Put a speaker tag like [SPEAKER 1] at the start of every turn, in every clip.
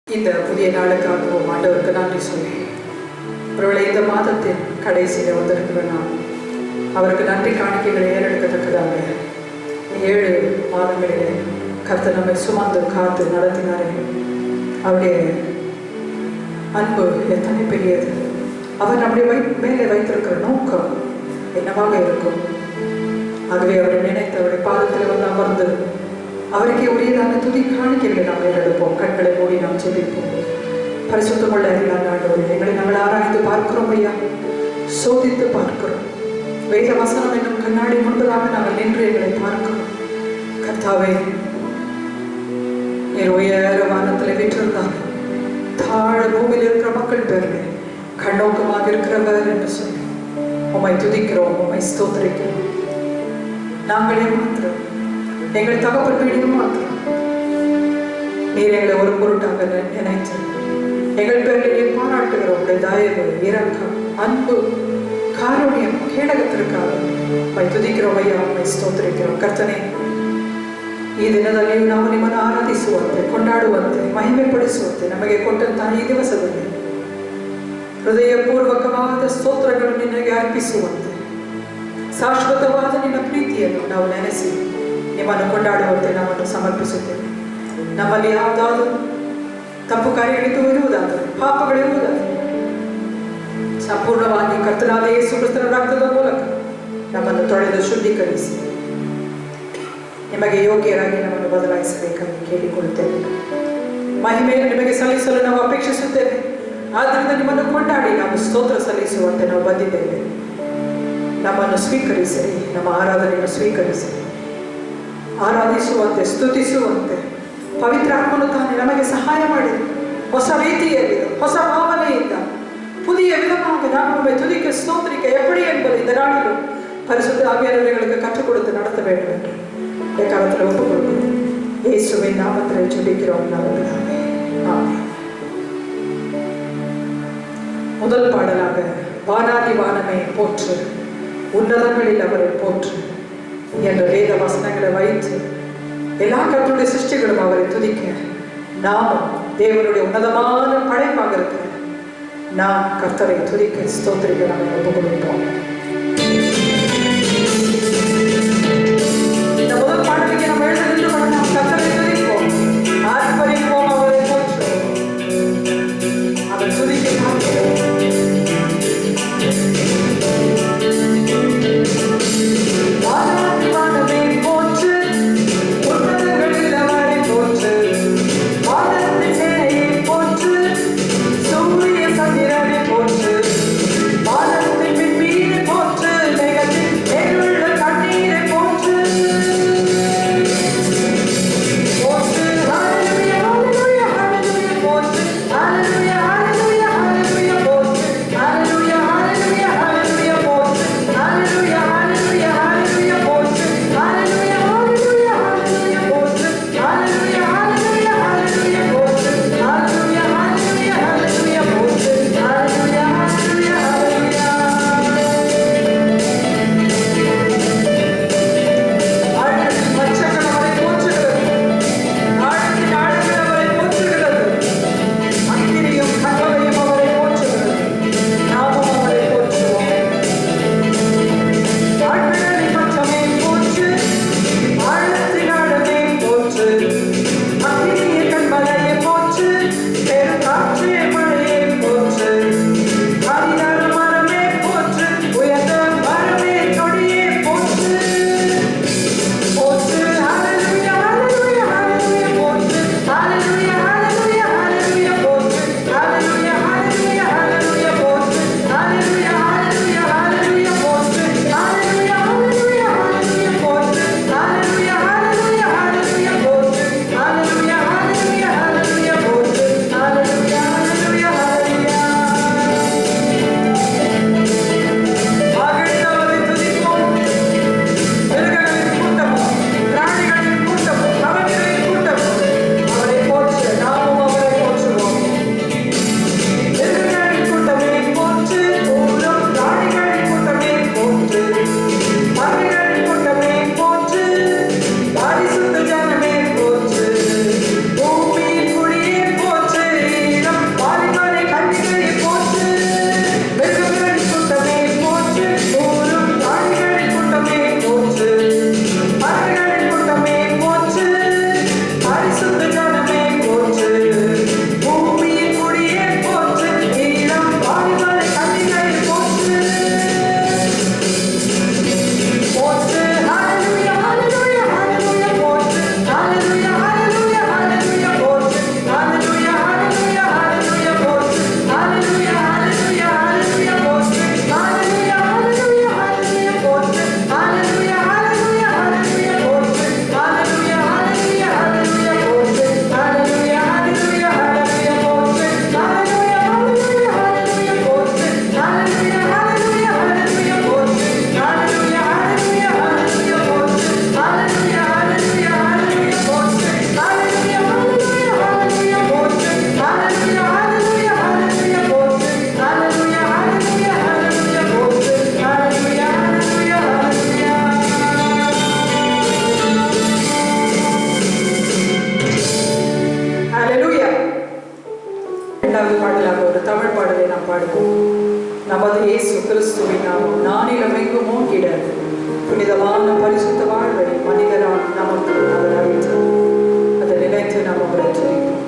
[SPEAKER 1] இந்த புதிய நாளுக்காகவும் ஆண்டவருக்கு நன்றி சொல்லி ஒருவேளை இந்த மாதத்தின் கடைசியில் வந்திருக்கிற நாம் அவருக்கு நன்றி காணிக்கைகளை ஏறெடுக்கத்தக்கதாக 7 மாதங்களிலே கர்த்தர் நம்மை சுமந்து காத்து நடத்தினாரே. அவருடைய அன்பு எத்தனை பெரியது! அவர் நம்முடைய மேலே வைத்திருக்கிற நோக்கம் என்னவாக இருக்கும்? ஆகவே அவரை நினைத்து அவருடைய பாதத்தில் வந்து அமர்ந்து அவருக்கே உரியதான துதி காணிக்கைகளை நாம் ஏறெடுப்போம். கண்களை மூடி நாம் ஜெபிப்போம். பரிசுத்தமுள்ள அறிவிலான ஆண்டவரே, எங்களை நாங்கள் ஆராய்ந்து பார்க்கிறோம் ஐயா, சோதித்து பார்க்கிறோம். வேத வசனம் என்னும் கண்ணாடி முன்பதாக நாங்கள் நின்று எங்களை பார்க்கிறோம். கர்த்தாவே, நீர் உயர வானத்தில் வீற்றிருந்தார் தாழ பூமியில் இருக்கிற மக்கள் பேரிலே கண்ணோக்கமாக இருக்கிறவர் என்று சொல்லி உம்மை துதிக்கிறோம், உம்மை ஸ்தோத்திரிக்கிறோம். நாங்களே மாத்திரம் எங்கள் தகப்பன் வீடு மாத்திரம் நீர் எங்களை ஒரு பொருட்டாக நினைத்து எங்கள் பேரில் நீர் பாராட்டுகிற உடைய தயவு, இரக்கம், அன்பு, காருண்யம், கேடகத்திற்காக உம்மை துதிக்கிறோம் ஐயா, உம்மை ஸ்தோத்திரிக்கிறோம். ಕರ್ತನೇ, ಈ ದಿನದಲ್ಲಿ ನಾವು ನಿಮ್ಮನ್ನು ಆರಾಧಿಸುವಂತೆ, ಕೊಂಡಾಡುವಂತೆ, ಮಹಿಮೆಪಡಿಸುವಂತೆ ನಮಗೆ ಕೊಟ್ಟಂತಹ ಈ ದಿವಸದಲ್ಲಿ ಹೃದಯಪೂರ್ವಕವಾದ ಸ್ತೋತ್ರಗಳನ್ನು ನಿನಗೆ ಅರ್ಪಿಸುವಂತೆ, ಶಾಶ್ವತವಾದ ನಿನ್ನ ಪ್ರೀತಿಯನ್ನು ನಾವು ನೆನೆಸಿ ನಿಮ್ಮನ್ನು ಕೊಂಡಾಡುವಂತೆ ನಮ್ಮನ್ನು ಸಮರ್ಪಿಸುತ್ತೇವೆ. ನಮ್ಮಲ್ಲಿ ಯಾವುದಾದರೂ ತಪ್ಪು ಕಾರ್ಯಗಳಿದ್ದು ಇರುವುದಾದರೆ, ಪಾಪಗಳಿರುವುದಾದರೆ ಸಂಪೂರ್ಣವಾಗಿ ಕರ್ತನಾದ ಯೇಸು ಕ್ರಿಸ್ತನ ರಕ್ತದ ಮೂಲಕ ನಮ್ಮನ್ನು ತೊಳೆದು ಶುದ್ಧೀಕರಿಸಿ ನಿಮಗೆ ಯೋಗ್ಯರಾಗಿ ನಮ್ಮನ್ನು ಬದಲಾಯಿಸಬೇಕಾಗಿ ಕೇಳಿಕೊಳ್ಳುತ್ತೇವೆ. ಮಹಿಮೆಯನ್ನು ನಿಮಗೆ ಸಲ್ಲಿಸಲು ನಾವು ಅಪೇಕ್ಷಿಸುತ್ತೇವೆ. ಆದ್ದರಿಂದ ನಿಮ್ಮನ್ನು ಕೊಂಡಾಡಿ ನಾವು ಸ್ತೋತ್ರ ಸಲ್ಲಿಸುವಂತೆ ನಾವು ಬಂದಿದ್ದೇವೆ. ನಮ್ಮನ್ನು ಸ್ವೀಕರಿಸಿರಿ, ನಮ್ಮ ಆರಾಧನೆಯನ್ನು ಸ್ವೀಕರಿಸಿರಿ. ಆರಾಧಿಸುವಂತೆ, ಸ್ತುತಿಸುವಂತೆ ಪವಿತ್ರಾತ್ಮನು ತಾನೇ ನಮಗೆ ಸಹಾಯ ಮಾಡಿದೆ. ಹೊಸ ರೀತಿಯಲ್ಲಿ, ಹೊಸ ಭಾವನೆಯಿಂದ, புதிய விதமாக நாம் நம்மை துதிக்க ஸ்தோத்திரிக்க எப்படி என்பதை இந்த நாளிலும் பரிசுத்த ஆவியானவர்களுக்கு கற்றுக் கொடுத்து நடத்த வேண்டும் என்று இந்த காலத்தில் ஒப்புக் கொடுக்கிறோம். இயேசுவின் நாமத்தில் ஜெபிக்கிறோம் நல்ல பிதாவே, ஆமென். முதல் பாடலாக வானாதி வானமே போற்று, உன்னதங்களில் அவரை போற்று என்ற வேத வசனங்களை வைத்து எல்லா கர்த்தருடைய சிருஷ்டிகளும் அவரை துதிக்க, நாமும் தேவனுடைய உன்னதமான படைப்பாக இருக்கிற நாம் கர்த்தரை துதிக்க ஸ்தோத்திரிக்க நாம் ஒப்புக் கொடுப்போம். இந்த முதல் பாடலுக்கு நம்ம எழுந்து நாம் கர்த்தரை துதிப்போம், ஆர்ப்பரிப்போம், அவரை போற்றுவோம், அவர் துதிக்க பார்க்கிறோம்.
[SPEAKER 2] போற்று,
[SPEAKER 1] நமது இயேசு கிறிஸ்துவின் நாமம் நானிலமெங்கும் ஓங்கிட புனிதமான பரிசுத்த வாழ்வை மனிதரால் நமக்கு அவர் அளித்தார். அதை நினைத்து நாம் அவரை துதிப்போம்.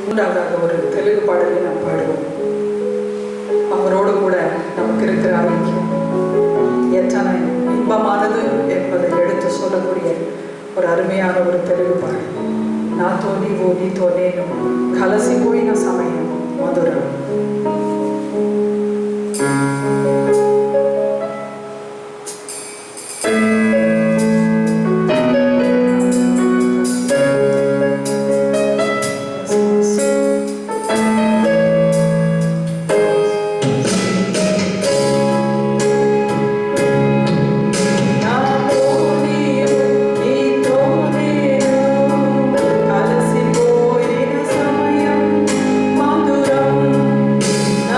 [SPEAKER 1] மூன்றாவதாக ஒரு தெலுங்கு பாடலை நாம் பாடுவோம். அவரோடு கூட நமக்கு இருக்கிற ஐக்கியம் எத்தனை இன்பமானது என்பதை எடுத்து சொல்லக்கூடிய ஒரு அருமையான ஒரு தெலுங்கு பாடல். నాతో నీవు నీతో నేను కలసిపోయిన సమయం మధురం.
[SPEAKER 2] Na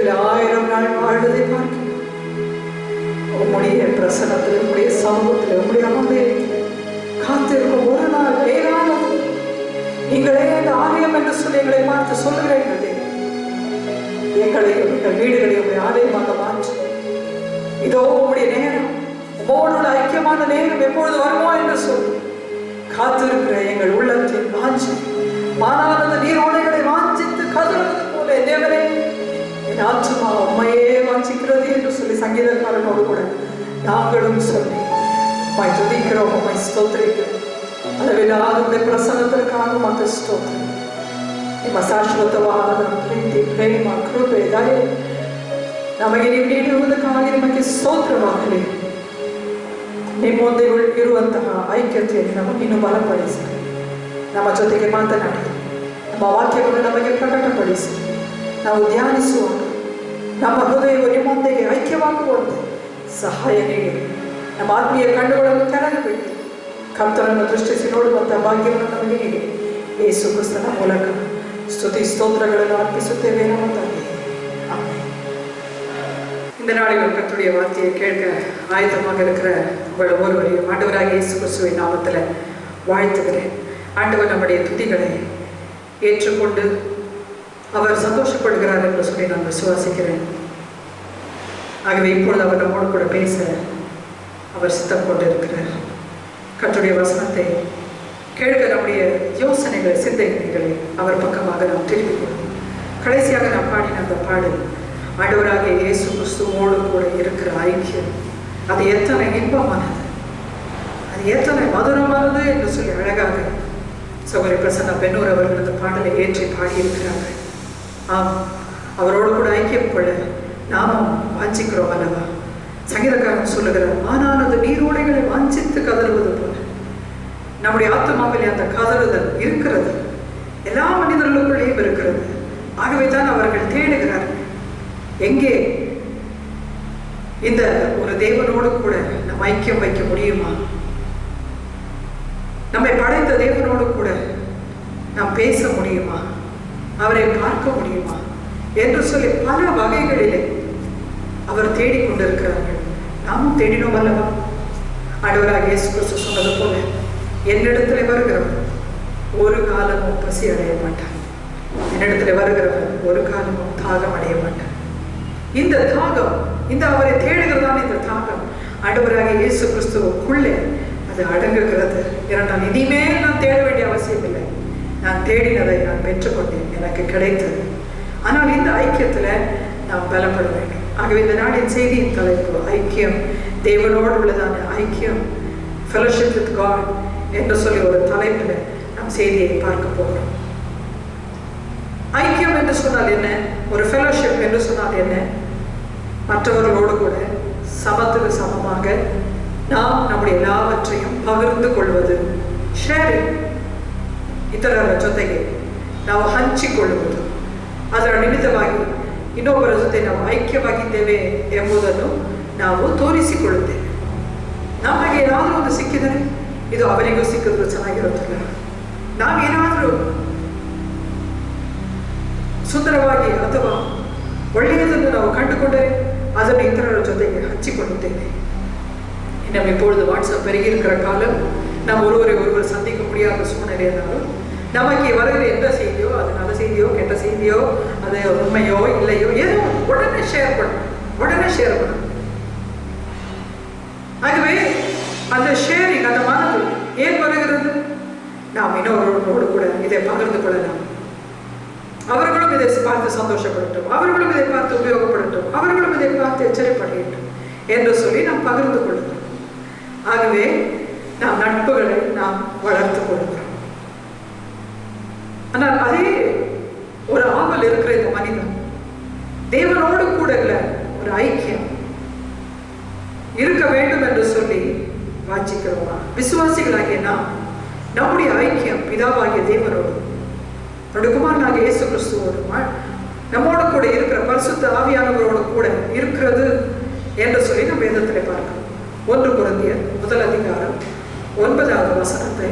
[SPEAKER 1] உலகத்தில் 1000 நாள் வாழ்வதை பார்க்கிறோம். உம்முடைய பிரசன்னத்தில், உம்முடைய சமூகத்தில், உம்முடைய அமர்ந்தில் காத்திருக்கும் ஒரு நாள் மேலானது. நீங்களே அந்த ஆலயம் என்று சொல்லி எங்களை பார்த்து சொல்லுகிறீர்கள். எங்களையும் எங்கள் வீடுகளையும் உடைய ஆலயமாக மாற்று. இதோ உம்முடைய நேரம், உம்மோடு ஐக்கியமான நேரம் எப்பொழுது வருமோ என்று சொல்லி காத்திருக்கிற எங்கள் உள்ளத்தின் வாஞ்சி, மாறாத நீரோடைகளை வாஞ்சித்து கதறுவது போல தேவனே என் ஆத்துமா உண்மையே வாஞ்சிக்கிறது என்று சொல்லி சங்கீதக்காரனோடு கூட நாங்களும் சொல்லி உம்மை துதிக்கிறோம், உம்மை ஸ்தோத்திரிக்கிறோம். அளவில்லாத உடைய பிரசன்னத்திற்காக உமக்கு ஸ்தோத்திரம். ನಿಮ್ಮ ಶಾಶ್ವತವಾದ ಪ್ರೀತಿ, ಪ್ರೇಮ, ಕೃಪೆ, ದಯೆ ನಮಗೆ ನೀವು ನೀಡುವುದಕ್ಕಾಗಿ ನಿಮಗೆ ಸ್ತೋತ್ರವಾಗಲಿ. ನಿಮ್ಮೊಂದಿಗೆ ಇರುವಂತಹ ಐಕ್ಯತೆಯನ್ನು ನಮಗೆ ಇನ್ನೂ ಬಲಪಡಿಸಿ, ನಮ್ಮ ಜೊತೆಗೆ ಮಾತನಾಡಿ, ನಮ್ಮ ವಾಕ್ಯವನ್ನು ನಮಗೆ ಪ್ರಕಟಪಡಿಸಿ, ನಾವು ಧ್ಯಾನಿಸುವಾಗ ನಮ್ಮ ಹೃದಯವು ನಿಮ್ಮೊಂದಿಗೆ ಐಕ್ಯವಾಗುವಂತೆ ಸಹಾಯ ನೀಡಿ, ನಮ್ಮ ಆತ್ಮೀಯ ಕಣ್ಣುಗಳನ್ನು ತೆರೆದುಬಿಟ್ಟು ಕರ್ತನನ್ನು ದೃಷ್ಟಿಸಿ ನೋಡುವಂತಹ ಭಾಗ್ಯವನ್ನು ನಮಗೆ ನೀಡಿ, ಯೇಸು ಕ್ರಿಸ್ತನ ಮೂಲಕ ಸ್ತುತಿ ಸ್ತೋತ್ರಗಳನ್ನು அர்ப்பிಸುತ್ತೇವೆ ನಮ್ಮ ತಂದೆ. ஆமென். இந்த நாளில் கர்த்தருடைய வார்த்தையை கேட்க ஆயத்தமாக இருக்கிற உங்கள் ஒவ்வொருவரையும் ஆண்டவராகிய இயேசு கிறிஸ்துவின் நாமத்தில் வாழ்த்துகிறேன். ஆண்டவர் நம்முடைய துதிகளை ஏற்றுக்கொண்டு அவர் சந்தோஷப்படுகிறார் என்று சொல்லி நான் விசுவாசிக்கிறேன். ஆகவே இப்பொழுது அவர் நம்மோடு கூட பேச அவர் சித்தம் கொண்டிருக்கிறார். கர்த்தருடைய வசனத்தை கேட்க நம்முடைய யோசனைகள், சிந்தனைகளை அவர் பக்கமாக நாம் திருப்பிக்கொள்வோம். கடைசியாக நாம் பாடின அந்த பாடல், ஆண்டவராகிய இயேசு கிறிஸ்துவோடு கூட இருக்கிற ஐக்கியம், அது எத்தனை இன்பமானது, அது எத்தனை மதுரமானது என்று சொல்லி அழகாக சகோதரி பிரசன்னா பெண்ணூர் அவர்கள் அந்த பாடலை ஏற்றி பாடியிருக்கிறார்கள். ஆம், அவரோடு கூட ஐக்கியம் கொள்ள நாமும் வாஞ்சிக்கிறோம் அல்லவா? சங்கீதக்காரன் சொல்லுகிறார், ஆனால் அது நீரோடைகளை வாஞ்சித்து கதறுவது போல நம்முடைய ஆத்மாவிலே அந்த கதறுதல் இருக்கிறது, எல்லா மனிதர்களுக்குள்ளேயும் இருக்கிறது. ஆகவே தான் அவர்கள் தேடுகிறார்கள், எங்கே இந்த ஒரு தேவனோடு கூட நம்ம ஐக்கியம் வைக்க முடியுமா, நம்மை படைத்த தேவனோடு கூட நாம் பேச முடியுமா, அவரை பார்க்க முடியுமா என்று சொல்லி பல வகைகளிலே அவர் தேடிக்கொண்டிருக்கிறார்கள். நாமும் தேடினோம் அல்லவா? ஆண்டவராகிய இயேசு கிறிஸ்து சொன்னது போல, என்னிடத்தில் வருகிறவன் ஒரு காலமும் பசி அடைய மாட்டான், என்னிடத்தில் வருகிறவன் ஒரு காலமும் தாகம் அடைய மாட்டான். இந்த தாகம், இந்த அவரை தேடுகிறதான இந்த தாகம் ஆண்டவராகிய இயேசு கிறிஸ்துவுக்குள்ளே அது அடங்குகிறது. ஏனென்றால் இனிமேல் நான் தேட வேண்டிய அவசியம் இல்லை, நான் தேடினதை நான் பெற்றுக்கொண்டேன், எனக்கு கிடைத்தது. ஆனால் இந்த ஐக்கியத்தில் நாம் பலப்பட வேண்டும். ஆகவே இந்த நாளின் செய்தியின் தலைப்பு ஐக்கியம், தேவனோடு உள்ளதான ஐக்கியம், ஃபெலோஷிப் வித் காட் என்று சொல்லி ஒரு தலைப்பில் நாம் செய்தியை பார்க்க போகிறோம். ஐக்கியம் என்று சொன்னால் என்ன, ஒரு ஃபெலோஷிப் என்று சொன்னால் என்ன, மற்றவர்களோடு கூட சமத்துக்கு சமமாக நாம் நம்முடைய எல்லாவற்றையும் ಪಗಿರ್ದು ಕೊಳ್ಳುವುದು, ಶೇರಿಂಗ್, ಇತರರ ಜೊತೆಗೆ ನಾವು ಹಂಚಿಕೊಳ್ಳುವುದು, ಅದರ ನಿಮಿತ್ತವಾಗಿ ಇನ್ನೊಬ್ಬರ ಜೊತೆ ನಾವು ಐಕ್ಯವಾಗಿದ್ದೇವೆ ಎಂಬುದನ್ನು ನಾವು ತೋರಿಸಿಕೊಳ್ಳುತ್ತೇವೆ. ನಮಗೆ ಏನಾದರೂ ಒಂದು ಸಿಕ್ಕಿದರೆ ಇದು ಅವರಿಗೂ ಸಿಕ್ಕಿದ್ರು ಚೆನ್ನಾಗಿರುತ್ತಿಲ್ಲ. ನಾವೇನಾದರೂ ಸುಂದರವಾಗಿ ಅಥವಾ ಒಳ್ಳೆಯದನ್ನು ನಾವು ಕಂಡುಕೊಂಡರೆ ಅದನ್ನು ಇತರರ ಜೊತೆಗೆ ಹಂಚಿಕೊಳ್ಳುತ್ತೇವೆ. நம்ம இப்பொழுது வாட்ஸ்அப் பெருகி இருக்கிற காலம், நாம் ஒருவர் சந்திக்க முடியாத சூழ்நிலை இருந்தாலும் நமக்கு வருகிற எந்த செய்தியோ, அது நல்ல செய்தியோ கெட்ட செய்தியோ, அது உண்மையோ இல்லையோ, ஏதோ உடனே ஷேர் பண்ணணும். ஆகவே அந்த ஷேரிங், அந்த மனது ஏன் வருகிறது, நாம் இன்னொருவரோடு கூட இதை பகிர்ந்து கொள்ளலாம். அவர்களும் இதை பார்த்து சந்தோஷப்படட்டும், அவர்களும் இதை பார்த்து உபயோகப்படட்டும், அவர்களும் இதை பார்த்து எச்சரிப்படையட்டும் என்று சொல்லி நாம் பகிர்ந்து கொள்கிறோம். ஆகவே நாம் நட்புகளை நாம் வளர்த்துக் கொள்கிறோம். ஆனால் அதே ஒரு ஆவல் இருக்கிற இந்த மனிதன் தேவனோடு கூட ஒரு ஐக்கியம் இருக்க வேண்டும் என்று சொல்லி வாஞ்சிக்கிறோமா? விசுவாசிகளாகிய நாம் நம்முடைய ஐக்கியம் பிதாவாகிய தேவனோடு, தன்னுடைய குமாரனாகிய இயேசு கிறிஸ்துவோடு, நம்மோடு கூட இருக்கிற பரிசுத்த ஆவியானவரோடு கூட இருக்கிறது என்று சொல்லி நம்ம வேதத்தில் பார்க்கிறோம். 1 கொரிந்தியர் 1 அதிகாரம் 9வது வசனத்தை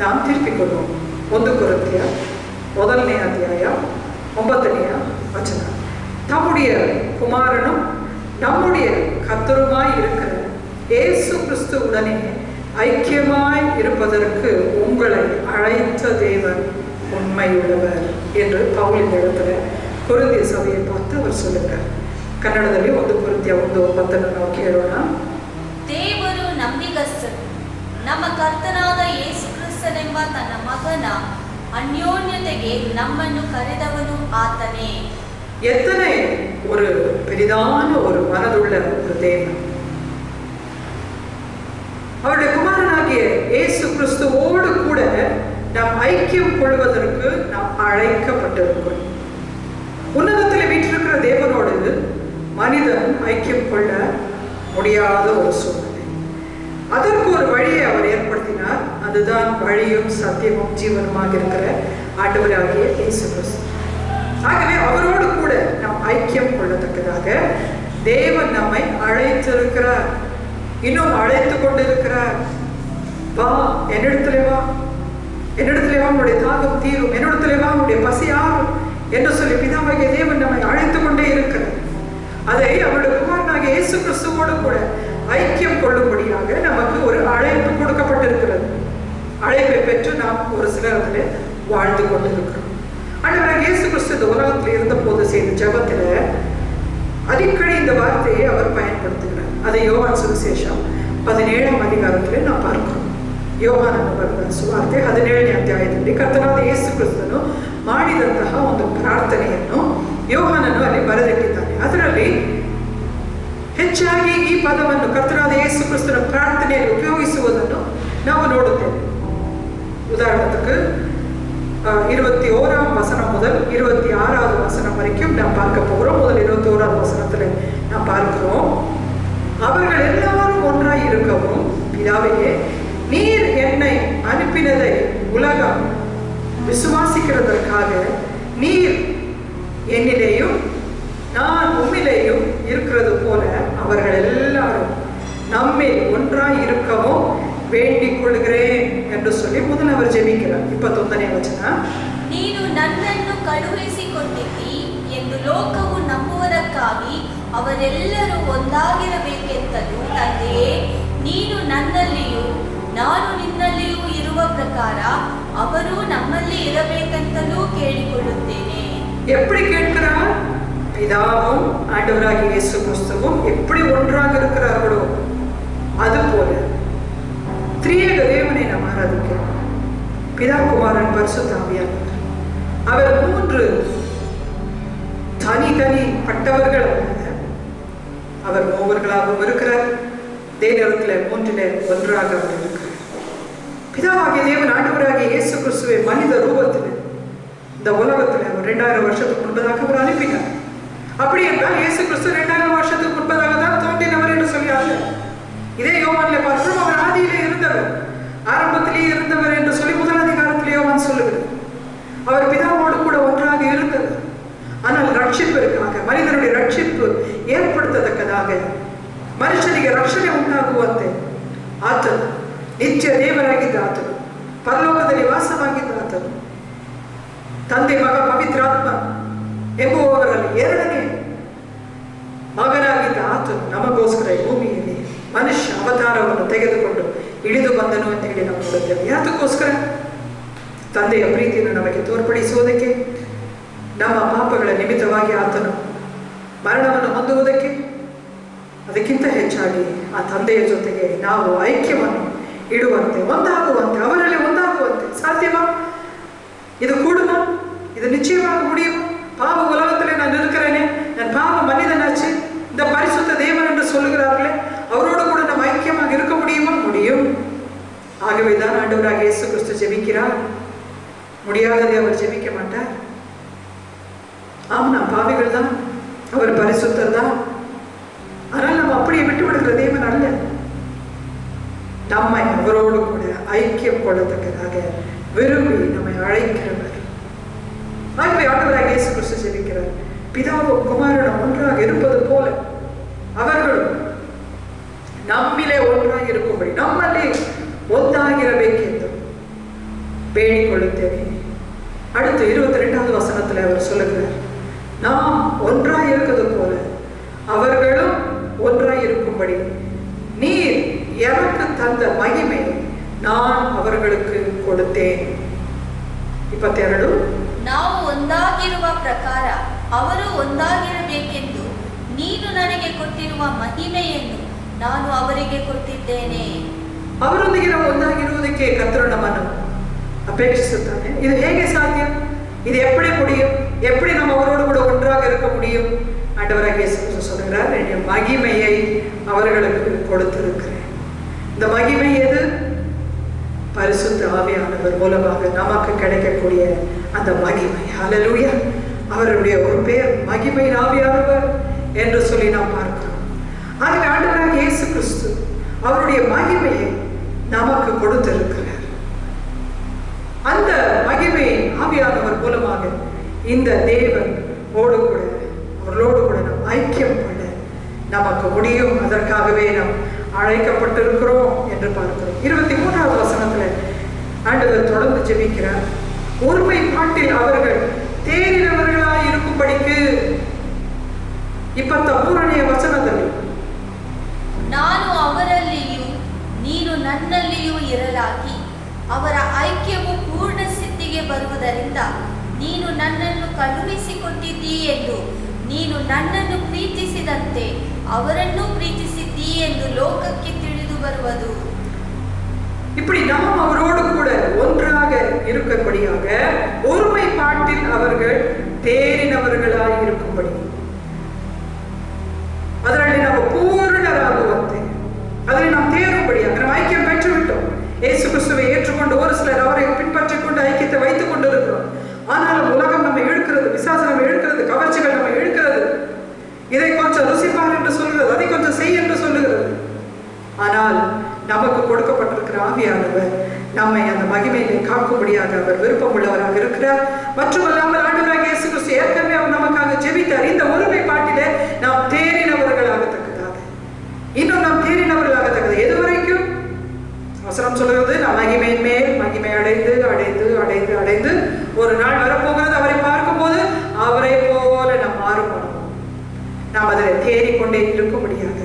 [SPEAKER 1] நாம் திருப்பிக் கொள்வோம். 1 கொரிந்தியர் 1 அத்தியாயம் 9ನೇ ವಚನ. தம்முடைய தம்முடைய குமாரனும் நம்முடைய கர்த்தருமாய் இருக்கிற இயேசு கிறிஸ்துவுடனே ஐக்கியமாய் இருப்பதற்கு உங்களை அழைத்த தேவன் உண்மையுள்ளவர் என்று பவுல் இந்த இடத்துல கொரிந்திய ಸಭೆயை பார்த்து அவர் சொல்லுகிறார். ಕನ್ನಡದಲ್ಲಿ 1 ಕೊರಿಂಥ್ಯ 1:9 ನಾವು ಕೇಳೋಣ.
[SPEAKER 2] ದೇವರು ನಂಬಿಗಸ್ತನು, ನಮ್ಮ ಕರ್ತನಾದ ಯೇಸು ಕ್ರಿಸ್ತನೆಂಬ ತನ್ನ ಮಗನ ಅನ್ಯೋನ್ಯತೆಗೆ ನಮ್ಮನ್ನು ಕರೆದವನು ಆತನೇ.
[SPEAKER 1] எத்தனை ஒரு பெரிதான ஒரு மனதுள்ள ஒரு தேவன். அவருடைய குமாரனாகிய இயேசு கிறிஸ்துவோடு கூட நாம் ஐக்கியம் கொள்வதற்கு நாம் அழைக்கப்பட்டிருக்கிறோம். உன்னதத்தில் வீற்றிருக்கிற தேவனோடு மனிதன் ஐக்கியம் கொள்ள முடியாத ஒரு சூழ்நிலை. அதற்கு ஒரு வழியை அவர் ஏற்படுத்தினார். அதுதான் வழியும் சத்தியமும் ஜீவனுமாக இருக்கிற ஆண்டவராகிய இயேசு கிறிஸ்து. ஆகவே அவரோடு கூட நாம் ஐக்கியம் கொள்ளத்தக்கதாக தேவன் நம்மை அழைத்திருக்கிறார், இன்னும் அழைத்து கொண்டிருக்கிறார். வா, என்னிடத்திலே வா, என்னிடத்திலே வா, உன்னுடைய தாகம் தீரும், என்னிடத்திலே வா, உன்னுடைய பசி ஆறும் என்று சொல்லி பிதாவாகிய தேவன் நம்மை அழைத்து கொண்டே இருக்கிறார். அதை அவருடைய குமாரனாகிய இயேசு கிறிஸ்துவோடு கூட ஐக்கியம் கொள்ளும்படியாக நமக்கு ஒரு அழைப்பு கொடுக்கப்பட்டிருக்கிறது. அழைப்பை பெற்று நாம் ஒரு சிலரத்தில் வாழ்ந்து கொண்டிருக்கிறோம். ஆண்டவராகிய இயேசு கிறிஸ்து இந்த உலகத்தில் இருந்த போது செய்த ஜெபத்தில் அடிக்கடி இந்த வார்த்தையை அவர் பயன்படுத்துகிறார். அதை யோவான் சுவிசேஷம் 17ஆம் அதிகாரத்தில் நாம் பார்க்கிறோம். ಯೋಹಾನ ಬರೆದ ಸುವಾರ್ತೆ 17ನೇ ಅಧ್ಯಾಯದಲ್ಲಿ ಕರ್ತನಾದ ಯೇಸು ಕ್ರಿಸ್ತನು ಮಾಡಿದಂತಹ ಒಂದು ಪ್ರಾರ್ಥನೆಯನ್ನು ಯೋಹಾನನು ಅಲ್ಲಿ ಬರೆದಿಟ್ಟಿದ್ದಾನೆ. ಅದರಲ್ಲಿ ಹೆಚ್ಚಾಗಿ ಈ ಪದವನ್ನು ಕರ್ತನಾದ ಯೇಸು ಕ್ರಿಸ್ತನ ಪ್ರಾರ್ಥನೆಯಲ್ಲಿ ಉಪಯೋಗಿಸುವುದನ್ನು ನಾವು ನೋಡುತ್ತೇವೆ. உதாரணத்துக்கு 21ஆம் வசனம் முதல் 26வது வசனம் வரைக்கும் நாம் பார்க்க போகிறோம். முதல் 21வது வசனத்தில் நாம் பார்க்கிறோம், அவர்கள் எல்லாரும் ஒன்றாய் இருக்கவும் பிதாவையே நீர் என்னை அனுப்பினதை உலகம் விசுவாசிக்கிறதற்காக நீர் என்னிலேயும் நான் உம்மிலேயும் இருக்கிறது போல அவர்கள் எல்லாரும் நம்மில் ஒன்றாய் இருக்கவும் வேண்டிக் கொள்கிறேன் என்று சொல்லி முதல் அவர் ಜೆபிக்கிறார். 21ನೇ ವಚನ,
[SPEAKER 2] ನೀನು ನನ್ನನ್ನು ಕಳುಹಿಸಿಕೊಟ್ಟಿದ್ದೀ ಎಂದು ಲೋಕವು ನಂಬುವುದಕ್ಕಾಗಿ ಅವರೆಲ್ಲರೂ ಒಂದಾಗಿರಬೇಕೆಂತಲೂ ತಂದೆಯೇ ನೀನು ನನ್ನಲ್ಲಿಯೂ ನಾನು ನಿನ್ನಲ್ಲಿಯೂ ಇರುವ ಪ್ರಕಾರ ಅವರು ನಮ್ಮಲ್ಲಿ ಇರಬೇಕೆಂತಲೂ ಕೇಳಿಕೊಳ್ಳುತ್ತೇನೆ.
[SPEAKER 1] எப்படி கேட்கிறார்? பிதாவும் ஆண்டவராகிய இயேசு கிறிஸ்துவும் எப்படி ஒன்றாக இருக்கிறார்களோ அதுபோல திரியேக தேவனை நாம் ஆராதிக்கிறோம். பிதா, குமாரன், பரிசுத்த ஆவியானவர். அவர் 3 தனி பட்டவர்கள் அல்ல. அவர் மூவர்களாகவும் இருக்கிறார். அதே நேரத்தில் 3லே ஒன்றாக அவர் இருக்கிறார். பிதாவாகிய தேவன் ஆண்டவராகிய இயேசு கிறிஸ்துவை மனித ரூபத்தில் இந்த உலகத்தில் அவர் 2000 வருஷத்துக்கு முன்பதாக அவர் அனுப்பினார். அப்படி என்றால் இயேசு கிறிஸ்து 2000 வருஷத்துக்கு முன்பதாக தான் தோன்றினவர் என்று சொல்லியாங்க. இதே யோவான்ல பார்க்கிறோம், அவர் ஆதியிலே இருந்தவர், ஆரம்பத்திலே இருந்தவர் என்று சொல்லி முதல் அதிகாரத்திலே யோவான் சொல்லுகிறார். அவர் பிதாவோடு கூட ஒன்றாக இருந்தவர். ஆனால் ரட்சிப்பிற்காக, மனிதனுடைய ரட்சிப்பு ಏರ್ಪಡ್ತದಕ್ಕದಾಗ ಮನುಷ್ಯನಿಗೆ ರಕ್ಷಣೆ ಉಂಟಾಗುವಂತೆ ಆತನು ನಿತ್ಯ ದೇವರಾಗಿದ್ದ ಆತನು, ಪರಲೋಕದಲ್ಲಿ ವಾಸವಾಗಿದ್ದ ಆತನು, ತಂದೆ ಮಗ ಪವಿತ್ರಾತ್ಮ ಎಂಬುವವರಲ್ಲಿ 2ನೇ ಮಗನಾಗಿದ್ದ ಆತನು ನಮಗೋಸ್ಕರ ಈ ಭೂಮಿಯಲ್ಲಿ ಮನುಷ್ಯ ಅವತಾರವನ್ನು ತೆಗೆದುಕೊಂಡು ಇಳಿದು ಬಂದನು ಅಂತ ಹೇಳಿ ನಾವು ನೋಡುತ್ತೇವೆ. ಯಾತಕ್ಕೋಸ್ಕರ? ತಂದೆಯ ಪ್ರೀತಿಯನ್ನು ನಮಗೆ ತೋರ್ಪಡಿಸುವುದಕ್ಕೆ, ನಮ್ಮ ಪಾಪಗಳ ನಿಮಿತ್ತವಾಗಿ ಆತನು ಮರಣವನ್ನು ಹೊಂದುವುದಕ್ಕೆ, ಅದಕ್ಕಿಂತ ಹೆಚ್ಚಾಗಿ ಆ ತಂದೆಯ ಜೊತೆಗೆ ನಾವು ಐಕ್ಯವನ್ನು ಇಡುವಂತೆ, ಒಂದಾಗುವಂತೆ, ಅವರಲ್ಲಿ ಒಂದಾಗುವಂತೆ. ಸಾಧ್ಯವಾ? இது கூடுமா? இது நிச்சயமாக முடியும். பாவ உலகத்தில் நான் இருக்கிறேனே, நான் பாவ மனிதனாச்சு, இந்த பரிசுத்த தேவன் என்று சொல்லுகிறார்களே, அவரோடு கூட நம்ம ஐக்கியமாக இருக்க முடியுமா? முடியும். ஆகவே தான் ஆண்டவராகிய இயேசு கிறிஸ்து ஜெபிக்கிறார். முடியாததை அவர் ஜெபிக்க மாட்டார். ஆம், நாம் பாவிகள் தான், அவர் பரிசுத்தர் தான். ஆனால் நம்ம அப்படியே விட்டு விடுகிற தேவன் அல்ல. நம்மை அவரோடு கூட ஐக்கியம் கொள்ளத்தக்கதாக விரும்பி நம்மை அழைக்கிறவர். ஆகவே ஆண்டவராகிய இயேசு கிறிஸ்து ஜெபிக்கிறார், பிதாவும் குமாரனும் ஒன்றாக இருப்பது போல அவர்களும் நம்மிலே ஒன்றாக இருக்கும்படி நம்மளே ஒன்றாகிறಬೇಕೆಂದು ಬೇಡಿಕೊಳ್ಳುತ್ತೇವೆ. அடுத்து 22வது வசனத்தில் அவர் சொல்லுகிறார், நாம் ஒன்றாக இருக்கிறது போல ಕೊಡುತ್ತೇನೆ. 22.
[SPEAKER 2] ನಾವು ಒಂದಾಗಿರುವ ಪ್ರಕಾರ ಅವರು ಒಂದಾಗಿರಬೇಕೆಂದು ನೀನು ನನಗೆ ಕೊಟ್ಟಿರುವ ಮಹಿಮೆಯನ್ನು ನಾನು ಅವರಿಗೆ ಕೊಟ್ಟಿದ್ದೇನೆ.
[SPEAKER 1] ಅವರೊಂದಿಗೆ ನಾವು ಒಂದಾಗಿರುವುದಕ್ಕೆ ಕರ್ತರು ನಮ್ಮನ್ನು அபேட்சித்தானே. இது ಹೇಗೆ சாத்தியம்? இது எப்படி முடியும்? எப்படி நம்ம அவரோடு கூட ஒன்றாக இருக்க முடியும்? ஆண்டவராகிய இயேசு கிறிஸ்து சொல்கிறார், என்னுடைய மகிமையை அவர்களுக்கு கொடுத்திருக்கிறேன். இந்த மகிமை எது? பரிசுத்த ஆவியானவர் மூலமாக நமக்கு கிடைக்கக்கூடிய அந்த மகிமை. ஹல்லேலூயா. அவருடைய ஒரு பெயர் மகிமையின் ஆவியானவர் என்று சொல்லி நாம் பார்க்கிறோம். ஆகவே ஆண்டவராகிய இயேசு கிறிஸ்து அவருடைய மகிமையை நமக்கு கொடுத்திருக்கிறார். அந்த மகிமை ஆவியானவர் மூலமாக இந்த தேவன் ஓடு கூட அவர்களோடு கூட நாம் ஐக்கியம் பண்ண நமக்கு முடியும். அதற்காகவே நாம் அழைக்கப்பட்டிருக்கிறோம் என்று பார்க்கிறோம். 23வது வசனத்துல ஆண்டவர் தொடர்ந்து ஜெபிக்கிறார். ஒருமை பாட்டில் அவர்கள் தேறினவர்களாய் இருக்கும்படிக்கு 23ನೇ ವಚನದಲ್ಲಿ
[SPEAKER 2] ನಾನು ಅವರಲ್ಲಿಯೂ ನೀನು ನನ್ನಲ್ಲಿಯೂ ಇರಲಾಗಿ ಅವರ ಐಕ್ಯವು ಪೂರ್ಣ ಸ್ಥಿತಿಗೆ ಬರುವುದರಿಂದ ನೀನು ನನ್ನನ್ನು ಕಳುಹಿಸಿಕೊಟ್ಟಿದ್ದೀ ಎಂದು ನೀನು ನನ್ನನ್ನು ಪ್ರೀತಿಸಿದಂತೆ ಅವರನ್ನು ಪ್ರೀತಿಸಿದ್ದೀ ಎಂದು ಲೋಕಕ್ಕೆ ತಿಳಿದು ಬರುವುದು.
[SPEAKER 1] இப்படி நாம் அவரோடு கூட ஒன்றாக இருக்கும்படியாக ஒருமைப்பாட்டில் அவர்கள் தேறினவர்களாய் இருக்கும்படி ಅದರಲ್ಲಿ ನಾವು ಪೂರ್ಣರಾಗುವಂತೆ ಅದರಲ್ಲಿ ನಾವು தேரும்படியாக நாம் ஐக்கியம் பெற்றுவிட்டோம். இயேசு கிறிஸ்துவை ஏற்றுக்கொண்டு ஒரு சிலர் அவரை பின்பற்றிக் கொண்டு ஐக்கியத்தை வைத்துக் கொண்டிருக்கிறோம். ஆனாலும் உலகம் நம்ம இழுக்கிறது, விசுவாசம் நம்ம இழுக்கிறது, கவர்ச்சிகள் நம்ம இழுக்கிறது. இதை கொஞ்சம் ருசிப்பார் என்று சொல்கிறது, அதை கொஞ்சம் செய் என்று சொல்லுகிறது. ஆனால் நமக்கு கொடுக்கப்பட்டிருக்கிற ஆவியானவர் நம்மை அந்த மகிமையை காக்கும்படியாக அவர் விருப்பம் உள்ளவராக இருக்கிறார். மட்டுமல்லாமல் ஆண்டவராகிய இயேசு கிறிஸ்து ஏற்கனவே அவர் நமக்காக ஜெபித்தார். இந்த ஒருமைப்பாட்டிலே நாம் தேறினவர்களாகத்தக்கதாக, இன்னும் நாம் தேறினவர்களாகத்தக்கது எது வரைக்கும்? அவசரம் சொல்கிறது, நாம் மகிமையின் மேல் மகிமை அடைந்து அடைந்து அடைந்து அடைந்து ஒரு நாள் வரப்போகிறது. அவரை பார்க்கும் போது அவரை போல நாம் மாறுபடும். நாம் அதில் தேறிக்கொண்டே இருக்கும்படியாக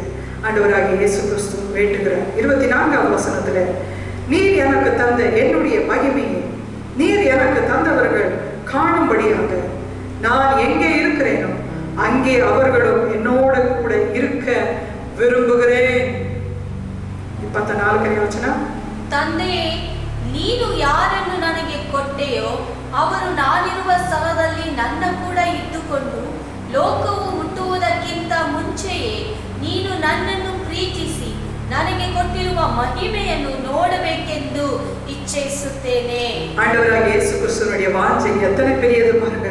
[SPEAKER 1] ஆண்டவராகிய இயேசு கிறிஸ்து வேண்டுகிறார். 24வது வசனத்துல நீர் எனக்கு தந்த என்னுடைய மகிமையை நீர் எனக்கு தந்தவர்கள் காணும்படியாக நான் எங்கே இருக்கிறேனோ அங்கே அவர்களும் என்னோடு கூட இருக்க விரும்புகிறேன். 24ನೇ ವಚನ.
[SPEAKER 2] ತಂದೆಯೇ, ನೀನು ಯಾರನ್ನು ನನಗೆ ಕೊಟ್ಟೆಯೋ ಅವರು ನಾನಿರುವ ಸ್ಥಳದಲ್ಲಿ ನನ್ನ ಕೂಡ ಇದ್ದುಕೊಂಡು ಲೋಕವು ಹುಟ್ಟುವುದಕ್ಕಿಂತ ಮುಂಚೆಯೇ ನೀನು ನನ್ನನ್ನು ಪ್ರೀತಿಸಿ ನನಗೆ ಕೊಟ್ಟಿರುವ ಮಹಿಮೆಯನ್ನು ನೋಡಬೇಕೆಂದು இச்சைசுத்தேனே.
[SPEAKER 1] ஆண்டவராகிய இயேசு கிறிஸ்துவினுடைய வாஞ்சை எத்தனை பெரியது பாருங்க.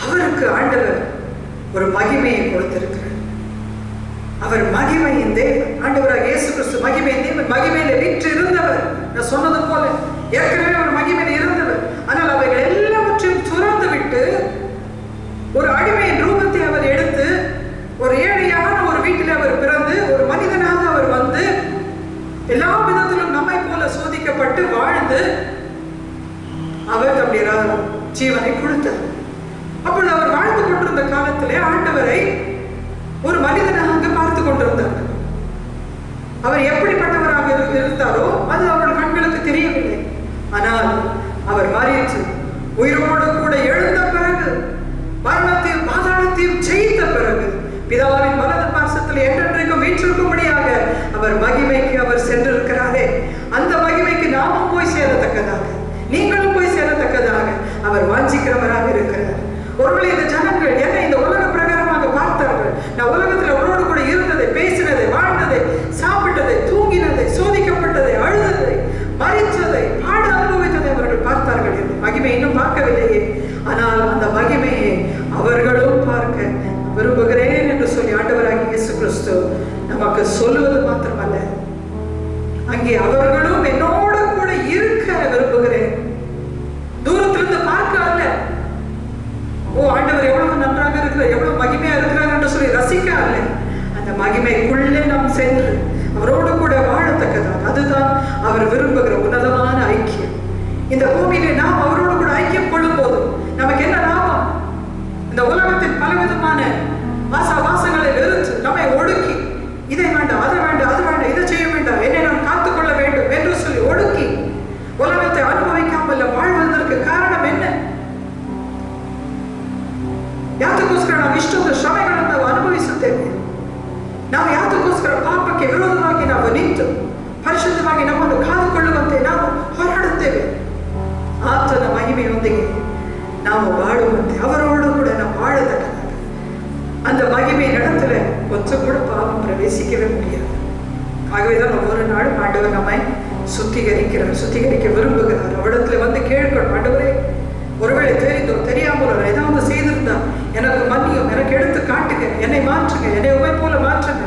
[SPEAKER 1] அவருக்கு ஆண்டவர் ஒரு மகிமையை கொடுத்திருக்கிறார். அவர் மகிமையின் தேவன். ஆண்டவராகிய இயேசு கிறிஸ்து மகிமையின் தேவன். மகிமையில வீற்று இருந்தவர். நான் சொன்னது போல ஏற்கனவே அவர் மகிமையில இருந்தவர். ஆனால் அவைகள் எல்லாவற்றையும் துறந்து விட்டு ஒரு அடிமையின் ரூபத்தை அவர் எடுத்து ஒரு ஏழையான ஒரு வீட்டில் அவர் பிறந்து ஒரு மனிதனாக அவர் வந்து எல்லா விதத்திலும் நம்மை போல சோதிக்கப்பட்டு வாழ்ந்து அவர் தம்முடைய ஜீவனை கொடுத்தார். அப்பொழுது அவர் வாழ்ந்து கொண்டிருந்த காலத்திலே ஆண்டவரை ஒரு மனிதனாக பார்த்து கொண்டிருந்தார். அவர் எப்படிப்பட்டவராக இருந்தாரோ அது அவர்கள் கண்களுக்கு தெரியவில்லை. ஆனால் அவர் மாறிற்று. உயிரோடு கூட எழுந்த பிறகு, மரணத்தையும் பாதாளத்தையும் ஜெயித்த பிறகு, பிதாவின் வலது பார்சத்தில் என்றென்றைக்கும் வீற்றிருக்கும்படியாக அவர் மகிமைக்கு அவர் சென்றிருக்கிறாரே. அந்த மகிமைக்கு நாமும் போய் சேரத்தக்கதாக, நீங்களும் போய் சேரத்தக்கதாக அவர் வாஞ்சிக்கிறவராக இருக்கிறார். ஒருவேளை இந்த ஜனங்கள் என்ன இந்த உலக பிரகாரமாக பார்த்தார்கள். நான் உலகத்தில் அவரோடு கூட இருந்ததை, பேசினதை, வாழ்ந்ததை, சாப்பிட்டதை, தூங்கினதை, சோதிக்கப்பட்டதை, அழுததை, மறித்ததை, பாட அனுபவித்ததை அவர்கள் பார்த்தார்கள். மகிமை இன்னும் பார்க்கவில்லையே. ஆனால் அந்த மகிமையை அவர்களும் பார்க்க விரும்புகிறேன் என்று சொல்லி ஆண்டவராகிய இயேசு கிறிஸ்து நமக்கு சொல்லுவது மாத்திரமல்ல, அங்கே அவர்களும் என்னோடு கூட இருக்க விரும்புகிறேன். தூரத்திலிருந்து பார்க்க அல்ல, ஓ ஆண்டவர் எவ்வளவு நன்றாக இருக்கிறார், எவ்வளவு மகிமையா இருக்கிறார் என்று சொல்லி ரசிக்க அல்ல, அந்த மகிமைக்குள்ளே நாம் சென்று அவரோடு கூட வாழத்தக்கதாக, அதுதான் அவர் விரும்புகிற உன்னதமான ஐக்கியம். இந்த பூமியிலே நாம் அவரோடு கூட ஐக்கியம் கொள்ளும் போது நமக்கு என்ன லாபம்? இந்த உலகத்தில் பலவிதமான வாசங்களை வெறுத்து நம்மை ஒடுக்கி, இதை வேண்டாம், அதை வேண்டாம், அது வேண்டாம், இதை செய்ய வேண்டாம், என்னை நாம் காத்துக்கொள்ள வேண்டும் என்று சொல்லி ஒடுக்கி உலகத்தை அனுபவிக்க ಯಾತಕ್ಕೋಸ್ಕರ ನಾವು ಇಷ್ಟೊಂದು ಶ್ರಮೆಗಳನ್ನು ನಾವು ಅನುಭವಿಸುತ್ತೇವೆ? ನಾವು ಯಾತಕ್ಕೋಸ್ಕರ ಪಾಪಕ್ಕೆ ವಿರೋಧವಾಗಿ ನಾವು ನಿಂತು ಪರಿಶುದ್ಧವಾಗಿ ನಮ್ಮನ್ನು ಕಾದುಕೊಳ್ಳುವಂತೆ ನಾವು ಹೋರಾಡುತ್ತೇವೆ? ಆತನ ಮಹಿಮೆಯೊಂದಿಗೆ ನಾವು ಬಾಳುವಂತೆ அவரோடு கூட நாம் வாழத்தக்கதாக அந்த மகிமை நடத்துல கொஞ்சம் கூட பாவம் பிரவேசிக்கவே முடியாது. ஆகவேதான் ஒவ்வொரு நாளும் ஆண்டவர் நம்மை சுத்திகரிக்க விரும்புகிறார். அவரிடத்துல வந்து கேட்கணும், ஆண்டவரே ஒருவேளை தெரிந்தோ தெரியாமலோ ஏதாவது செய்திருந்தா எனக்கு மன்னியும், எனக்கு எடுத்து காட்டுங்க, என்னை மாற்றுங்க, என்னை உண்மை போல மாற்றுங்க,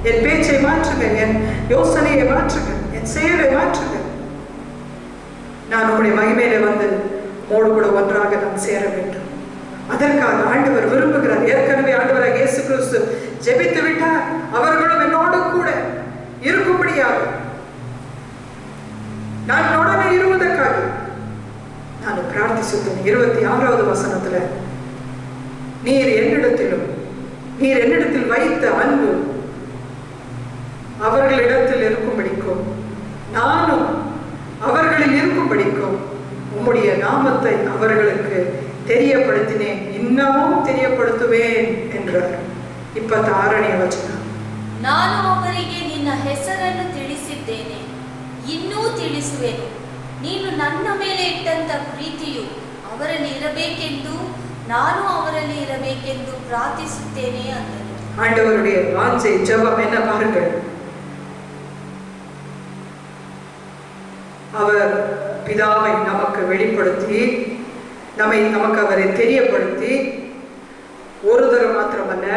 [SPEAKER 1] என் பேச்சை மாற்றுங்க, என் யோசனையை மாற்றுங்க, என் செயலை மாற்றுங்க. நான் உங்களுடைய மகிமையில வந்து மோடு கூட ஒன்றாக நாம் சேர வேண்டும். அதற்காக ஆண்டவர் விரும்புகிறார். ஏற்கனவே ஆண்டவராக இயேசு கிறிஸ்து ஜெபித்து விட்டார், அவர்களும் என்னோடு கூட இருக்கும்படியாக, நான் உடனே இருவதற்காக நான் பிரார்த்திಸುತ್ತೇನೆ. 26வது வசனத்துல, நீர் என்னிடத்தில் வைத்த அன்பு அவர்களிடத்தில் இருக்கும்படிக்கும் நானும் அவர்களில் இருக்கும்படிக்கும் உம்முடைய நாமத்தை அவர்களுக்கு தெரியப்படுத்தினேன், இன்னமும் தெரியப்படுத்துவேன் என்றார். 26ನೇ ವಚನ.
[SPEAKER 2] ನಾನು ಅವರಿಗೆ ನಿನ್ನ ಹೆಸರನ್ನು ತಿಳಿಸಿದ್ದೇನೆ, ಇನ್ನೂ ತಿಳಿಸುವೆನು. ನೀನು ನನ್ನ ಮೇಲೆ ಇಟ್ಟಂತ ಪ್ರೀತಿಯು ಅವರಲ್ಲಿ ಇರಬೇಕೆಂದು ನಾನು ಅವರಲ್ಲಿ ಇರಬೇಕೆಂದು ಪ್ರಾರ್ಥಿಸುತ್ತೇನೆ ಅಂದನು.
[SPEAKER 1] ஆண்டவருடைய வாஞ்சை ஜெபம் என்ன பாருங்கள். அவர் பிதாவை நமக்கு வெளிப்படுத்தி நமக்கு அவரை தெரியப்படுத்தி ஒரு தரம் மாத்திரமல்ல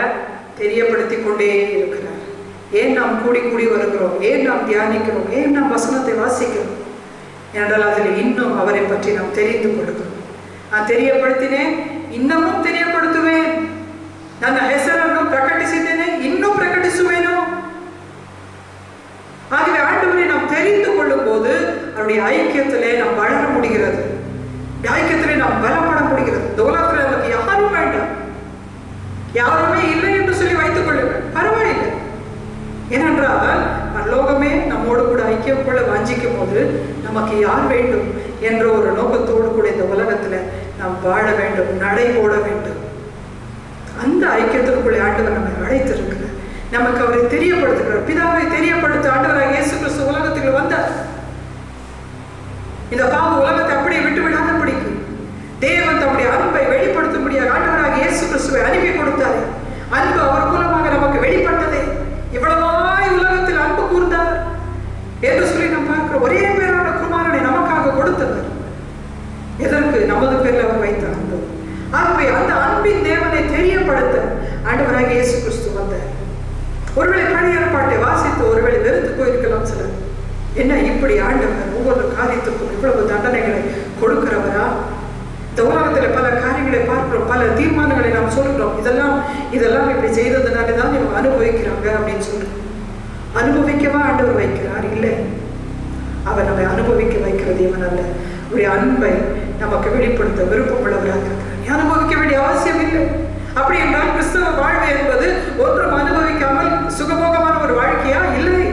[SPEAKER 1] தெரியப்படுத்தி கொண்டே இருக்கிறார். ஏன் நாம் கூடி வருகிறோம், ஏன் நாம் தியானிக்கிறோம், ஏன் நாம் வசனத்தை வாசிக்கிறோம் என்றால் அதில் இன்னும் அவரை பற்றி நாம் தெரிந்து கொள்கிறோம். நான் தெரியப்படுத்தினேன், ಇನ್ನமும் தெரியப்படுத்துவேன், ನನ್ನ ಹೆಸರನ್ನು ಪ್ರಕಟಿಸಿದ್ದೇನೆ, ಇನ್ನೂ ಪ್ರಕಟಿಸುವೇನು. ஆகவே ஆண்டவரை நாம் தெரிந்து கொள்ளும் போது அவருடைய ஐக்கியத்திலே நாம் வளர முடிகிறது, ஐக்கியத்திலே நாம் பலப்பட முடிகிறது. இந்த உலகத்தில் நமக்கு யாரும் வேண்டாம், யாருமே இல்லை என்று சொல்லி வைத்துக் கொள்ளுங்கள், பரவாயில்லை. ஏனென்றால் பரலோகமே நம்மோடு கூட ஐக்கியம் கொள்ள வாஞ்சிக்கும் போது நமக்கு யார் வேண்டும் என்ற ஒரு நோக்கத்தோடு கூட இந்த உலகத்துல நாம் வாழ வேண்டும், நடை போட வேண்டும். அந்த ஐக்கியத்திற்குள்ளே ஆண்டவர் நம்மை அழைத்திருக்கிறார், நமக்கு அவரை தெரியப்படுத்துகிறார். பிதாவை தெரியப்படுத்த ஆண்டவராக இயேசு கிறிஸ்து உலகத்துக்கு வந்தார். இந்த பாவ உலகத்தை அப்படியே விட்டு விடாத பிடிக்கு தேவன் தம்முடைய அன்பை வெளிப்படுத்தும்படியாக ஆண்டவராக இயேசு கிறிஸ்துவை அனுப்பி கொடுத்தார். அன்பு அவர் மூலமாக நமக்கு வெளிப்பட்டதே. இவ்வளவாய் உலகத்தில் அன்பு கூர்ந்தார் என்று சொல்லி நாம் பார்க்கிறோம். ஒரே பேரான குமாரனை நமக்காக கொடுத்தவர். எதற்கு? நமது பேரில் அவர் வைத்த அன்பு. ஆகவே அந்த அன்பின் தேவனை தெரியப்படுத்த ஆண்டவராக இயேசு கிறிஸ்து வந்தார். ஒருவேளை பழைய ஏற்பாட்டை வாசித்து ஒருவேளை வெறுத்து போயிருக்கலாம் சிலர். என்ன இப்படி ஆண்டவர் ஒவ்வொரு காரியத்துக்கும் இவ்வளவு தண்டனைகளை கொடுக்கிறவரா? இந்த உலகத்துல பல காரியங்களை பார்க்கிறோம், பல தீர்மானங்களை நாம் சொல்கிறோம், இதெல்லாம் இப்படி செய்ததுனால தான் இவங்க அனுபவிக்கிறாங்க அப்படின்னு சொல்றோம். அனுபவிக்கவா ஆண்டவர் வைக்கிறார்? இல்லை, அவர் நம்மை அனுபவிக்க வைக்கிறது இவன் அல்ல. அவருடைய அன்பை நமக்கு வெளிப்படுத்த விருப்பம் உள்ளவராக இருக்கிறார். அனுபவிக்க வேண்டிய அவசியம் இல்லை. அப்படி என்றால் கிறிஸ்தவ வாழ்வு என்பது ஒன்றும் அனுபவிக்காமல் சுகபோகமான ஒரு வாழ்க்கையா? இல்லை.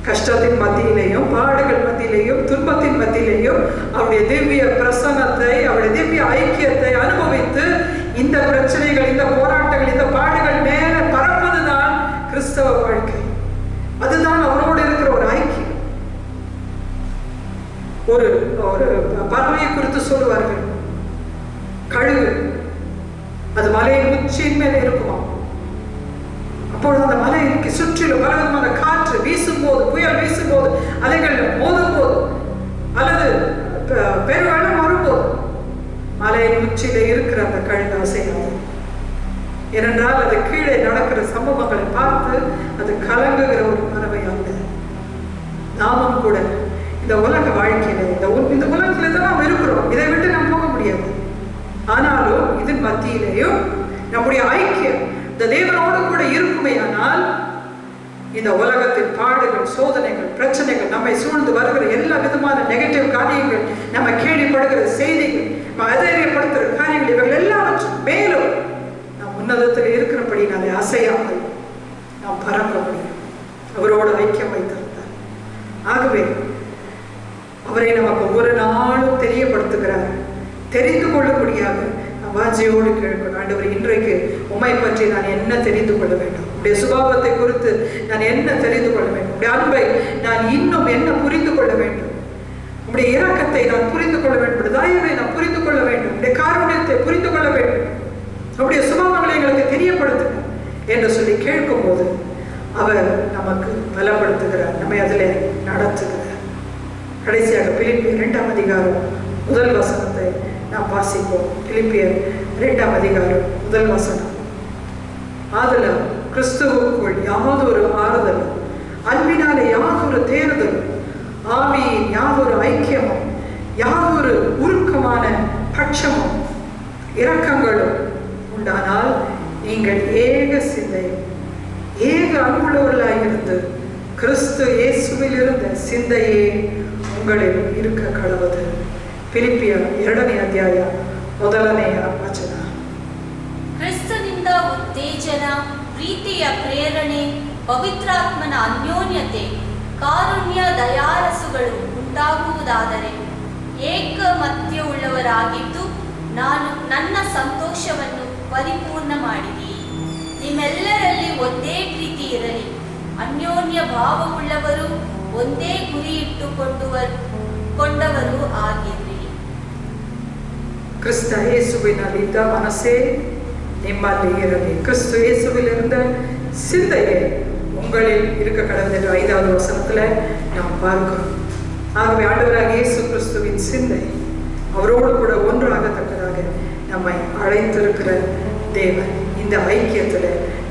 [SPEAKER 1] கஷ்டத்தின் மத்தியிலேயும் பாடுகள் மத்தியிலேயும் துன்பத்தின் மத்தியிலேயும் அவருடைய திவ்ய பிரசன்னத்தை, அவருடைய திவ்ய ஐக்கியத்தை அனுபவித்து இந்த பிரச்சனைகள், இந்த போராட்டங்கள், இந்த பாடுகள் மேல பறப்பதுதான் கிறிஸ்தவ வாழ்க்கை. அதுதான் அவரோடு இருக்கிற ஒரு ஐக்கியம். ஒரு பறவையை குறித்து சொல்லுவார்கள், கழுகு அது மலையின் உச்சியின் மேல இருக்குமா. அப்பொழுது அந்த மலைக்கு சுற்றிலும் பலவிதமான காற்று வீசும்போது, புயல் வீசும்போது, அலைகள் மோதும் போது அல்லது பெருவெள்ளம் வரும்போது மலையின் உச்சியில இருக்கிற அந்த கழுகு அசையாது. ஏனென்றால் அது கீழே நடக்கிற சம்பவங்களை பார்த்து அது கலங்குகிற ஒரு பறவை அல்ல. நாமும் கூட இந்த உலக வாழ்க்கையில இந்த உலகத்துல தான் நாம் இருக்கிறோம், இதை விட்டு நாம் போக முடியாது. ஆனாலும் இதன் மத்தியிலேயும் நம்முடைய ஐக்கியம் இந்த தேவனோடு கூட இருக்குமே. ஆனால் இந்த உலகத்தின் பாடுகள், சோதனைகள், பிரச்சனைகள், நம்மை சூழ்ந்து வருகிற எல்லா விதமான நெகட்டிவ் காரியங்கள், நம்ம கேள்விப்படுகிற செய்திகள், அதைரியப்படுத்துகிற காரியங்கள், இவர்கள் எல்லாவற்றும் மேலும் நாம் உன்னதத்தில் இருக்கிறபடினாலே அசையாமல் நாம் பறக்க முடியும். அவரோடு ஐக்கியம் வைத்திருந்தார். ஆகவே அவரை நமக்கு ஒவ்வொரு நாளும் தெரியப்படுத்துகிறார். தெரிந்து கொள்ளும்படியாக நாம் வாஞ்சி வாஞ்சையோடு கேட்கணும். ஆண்டவர், இன்றைக்கு உம்மை பற்றி நான் என்ன தெரிந்து கொள்ள வேண்டும்? உடைய சுபாவத்தை குறித்து நான் என்ன தெரிந்து கொள்ள வேண்டும்? உடைய அன்பை நான் இன்னும் என்ன புரிந்து கொள்ள வேண்டும்? உடைய இரக்கத்தை நான் புரிந்து கொள்ள வேண்டும். தயவை நான் புரிந்து கொள்ள வேண்டும். உடைய காருண்யத்தை புரிந்து கொள்ள வேண்டும். அவருடைய சுபாவங்களை எங்களுக்கு தெரியப்படுத்துங்க என்று சொல்லி கேட்கும் போது அவர் நமக்கு பலப்படுத்துகிறார், நம்மை அதில் நடத்துகிறார். கடைசியாக பிலிப்பியர் 2ஆம் அதிகாரம் 1 வசனத்தை நாம் வாசிப்போம். பிலிப்பியர் 2ஆம் அதிகாரம் 1 வசனம். ஆதலால் கிறிஸ்துவுக்குள் யாதொரு ஆறுதலும், அன்பினாலே யாதொரு தேறுதலும், ஆவியின் யாதொரு ஐக்கியமும், யாதொரு உருக்கமான பட்சமும் இரக்கங்களும் உண்டானால் நீங்கள் ஏக சிந்தை ஏக அன்புள்ளவர்களாயிருந்து கிறிஸ்து இயேசுவில் இருந்த சிந்தையே உங்களில் இருக்க கடவுது. பிலிப்பியர் 2ನೇ ಅಧ್ಯಾಯ 1ನೇ ವಚನ.
[SPEAKER 2] ಕ್ರಿಸ್ತನಿಂದ ಉತ್ತೇಜನ, ಪ್ರೀತಿಯ ಪ್ರೇರಣೆ, ಪವಿತ್ರಾತ್ಮನ ಅನ್ಯೋನ್ಯತೆ, ಕಾರುಣ್ಯ, ದಯಾರಸುಗಳು ಉಂಟಾಗುವುದಾದರೆ ಏಕಮತ್ಯವುಳ್ಳವರಾಗಿದ್ದು ನಾನು ನನ್ನ ಸಂತೋಷವನ್ನು ಪರಿಪೂರ್ಣ ಮಾಡಿದೆ. ನಿಮ್ಮೆಲ್ಲರಲ್ಲಿ ಒಂದೇ ಪ್ರೀತಿ ಇರಲಿ, ಅನ್ಯೋನ್ಯ ಭಾವವುಳ್ಳವರು, ಒಂದೇ ಗುರಿ ಇಟ್ಟುಕೊಂಡವರು ಆಗಿರಲಿ.
[SPEAKER 1] கிறிஸ்து இயேசுவினಲ್ಲಿದ್ದ மனசே நிம்மதி இறங்கி கிறிஸ்து இயேசுவில் இருந்த சிந்தையே உங்களில் இருக்க கடவுள் என்ற 5வது வசனத்துல நாம் பார்க்கிறோம். ஆகவே ஆண்டவராக இயேசு கிறிஸ்துவின் சிந்தை அவரோடு கூட ஒன்றாகத்தக்கதாக நம்மை அழைத்திருக்கிற தேவன். இந்த ஐக்கியத்துல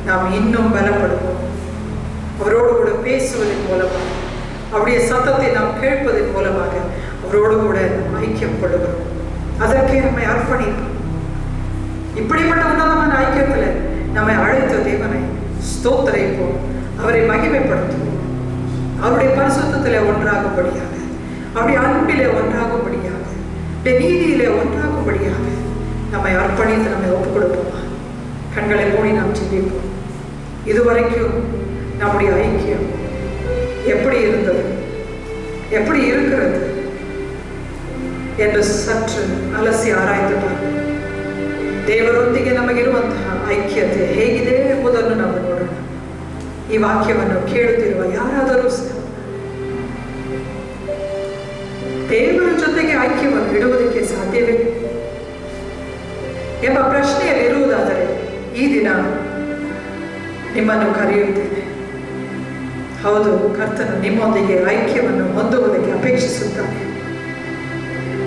[SPEAKER 1] நாம் இன்னும் பலப்படுவோம். அவரோடு கூட பேசுவதன் மூலமாக, அவருடைய சத்தத்தை நாம் கேட்பதன் மூலமாக அவரோடு கூட நாம் ஐக்கியம் கொள்ளுகிறோம். அதற்கே நம்மை அர்ப்பணிப்போம். இப்படிப்பட்ட உன்னதமான ஐக்கியத்துல நம்மை அழைத்த தேவனை ஸ்தோத்திரிப்போம், அவரை மகிமைப்படுத்துவோம். அவருடைய பரிசுத்தத்திலே ஒன்றாகும்படியாக, அவருடைய அன்பிலே ஒன்றாகும்படியாக, அவருடைய நீதியிலே ஒன்றாகும்படியாக நம்மை அர்ப்பணித்து நம்மை ஒப்புக் கொடுப்போமா? கண்களை மூடி நாம் சிந்திப்போம். இதுவரைக்கும் நம்முடைய ஐக்கியம் எப்படி இருந்தது, எப்படி இருக்கிறது ಎಂದು ಸಚ್ಚು ಅಲಸಿ ಆರಾಯ್ತು பார்ப்போம். ದೇವರೊಂದಿಗೆ ನಮಗಿರುವಂತಹ ಐಕ್ಯತೆ ಹೇಗಿದೆ ಎಂಬುದನ್ನು ನಾವು ನೋಡೋಣ. ಈ ವಾಕ್ಯವನ್ನು ಕೇಳುತ್ತಿರುವ ಯಾರಾದರೂ ದೇವರ ಜೊತೆಗೆ ಐಕ್ಯವನ್ನು ಇಡುವುದಕ್ಕೆ ಸಾಧ್ಯವೇ ಎಂಬ ಪ್ರಶ್ನೆಯಲ್ಲಿ ಇರುವುದಾದರೆ ಈ ದಿನ ನಿಮ್ಮನ್ನು ಕರೆಯುತ್ತೇನೆ. ಹೌದು, ಕರ್ತನು ನಿಮ್ಮೊಂದಿಗೆ ಐಕ್ಯವನ್ನು ಹೊಂದುವುದಕ್ಕೆ ಅಪೇಕ್ಷಿಸುತ್ತಾನೆ.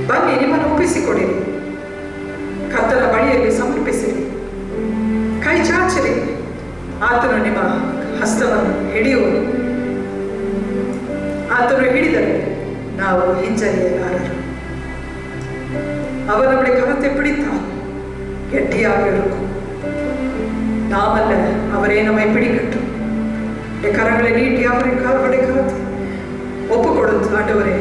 [SPEAKER 1] ಬನ್ನಿ, ನಿಮ್ಮನ್ನು ಒಪ್ಪಿಸಿಕೊಡಿರಿ, ಕರ್ತನ ಬಳಿಯಲ್ಲಿ ಸಮರ್ಪಿಸಿರಿ, ಕೈ ಚಾಚಿರಿ. ಆತನು ನಿಮ್ಮ ಹಸ್ತವನ್ನು ಹಿಡಿಯುವುದು. ಆತನು ಹಿಡಿದರೆ ನಾವು ಹಿಂಜರಿಯಲಾರರು. அவர் நம்முடைய கரத்தை பிடித்தார், கெட்டியாக இருக்கும். நாமல்ல, அவரே நம்மை பிடிக்கட்டும். கரங்களை நீட்டி அவரின் அவருடைய கரத்தை ஒப்பு கொடுத்து, ஆண்டவரே,